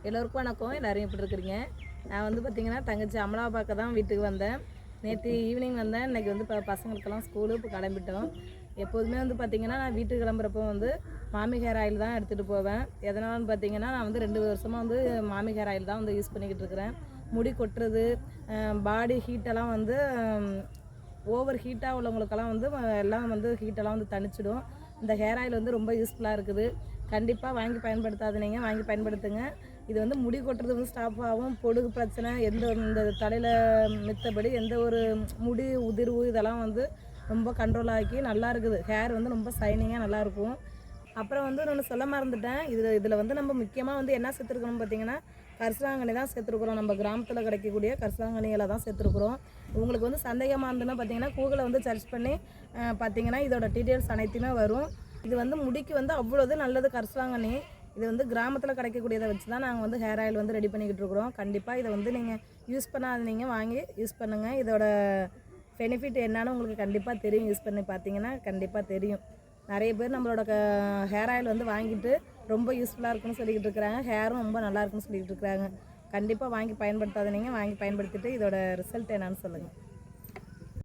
எல்லோருக்கும் வணக்கம். எல்லோரும் எப்படி இருக்கிறீங்க? நான் வந்து பார்த்திங்கன்னா தங்கச்சி அமலாவை பார்க்க தான் வீட்டுக்கு வந்தேன். நேற்று ஈவினிங் வந்தேன். இன்றைக்கி வந்து பசங்களுக்கெல்லாம் ஸ்கூலு இப்போ கிளம்பிட்டோம். எப்போதுமே வந்து பார்த்திங்கன்னா நான் வீட்டுக்கு கிளம்புறப்போ வந்து மாமி ஹேர் ஆயில் தான் எடுத்துகிட்டு போவேன். எதனாலன்னு பார்த்திங்கன்னா நான் வந்து 2 வருஷமாக வந்து மாமி ஹேர் ஆயில் தான் வந்து யூஸ் பண்ணிக்கிட்டு இருக்கிறேன். முடி கொட்டுறது, பாடி ஹீட்டெல்லாம் வந்து ஓவர் ஹீட்டாக உள்ளவங்களுக்கெல்லாம் வந்து எல்லாம் வந்து ஹீட்டெல்லாம் வந்து தணிச்சிடும். இந்த ஹேர் ஆயில் வந்து ரொம்ப யூஸ்ஃபுல்லாக இருக்குது. கண்டிப்பாக வாங்கி பயன்படுத்தாதீங்க, வாங்கி பயன்படுத்துங்க. இது வந்து முடி கொட்டுறது வந்து ஸ்டாப் ஆகும். பொடுகு பிரச்சனை இந்த தலையில் மித்தபடி எந்த ஒரு முடி உதிர்வு இதெல்லாம் வந்து ரொம்ப கண்ட்ரோல் ஆக்கி நல்லா இருக்குது. ஹேர் வந்து ரொம்ப ஷைனிங்காக நல்லாயிருக்கும். அப்புறம் வந்து ஒன்று சொல்ல மறந்துட்டேன். இதில் வந்து நம்ம முக்கியமாக வந்து என்ன சேர்த்துருக்கணும்னு பார்த்தீங்கன்னா கரிசலாங்கண்ணி தான் சேர்த்துருக்குறோம். நம்ம கிராமத்தில் கிடைக்கக்கூடிய கரிசலாங்கண்ணிகளை தான் சேர்த்துருக்குறோம். உங்களுக்கு வந்து சந்தேகமாக இருந்ததுன்னா பார்த்தீங்கன்னா கூகுளில் வந்து சர்ச் பண்ணி பார்த்தீங்கன்னா இதோட டீட்டெயில்ஸ் அனைத்துமே வரும். இது வந்து முடிக்கு வந்து அவ்வளோது நல்லது கரிசலாங்கண்ணி. இது வந்து கிராமத்தில் கிடைக்கக்கூடியதை வச்சு தான் நாங்கள் வந்து ஹேர் ஆயில் வந்து ரெடி பண்ணிக்கிட்டு இருக்கிறோம். கண்டிப்பாக இதை வந்து நீங்கள் யூஸ் பண்ணாதீங்க, வாங்கி யூஸ் பண்ணுங்கள். இதோட பெனிஃபிட் என்னன்னு உங்களுக்கு கண்டிப்பாக தெரியும். யூஸ் பண்ணி பார்த்தீங்கன்னா கண்டிப்பாக தெரியும். நிறைய பேர் நம்மளோட ஹேர் ஆயில் வந்து வாங்கிட்டு ரொம்ப யூஸ்ஃபுல்லாக இருக்குன்னு சொல்லிக்கிட்டு இருக்கிறாங்க. ஹேரும் ரொம்ப நல்லா இருக்குன்னு சொல்லிக்கிட்டு இருக்கிறாங்க. கண்டிப்பாக வாங்கி பயன்படுத்தாதீங்க, வாங்கி பயன்படுத்திட்டு இதோட ரிசல்ட் என்னன்னு சொல்லுங்கள்.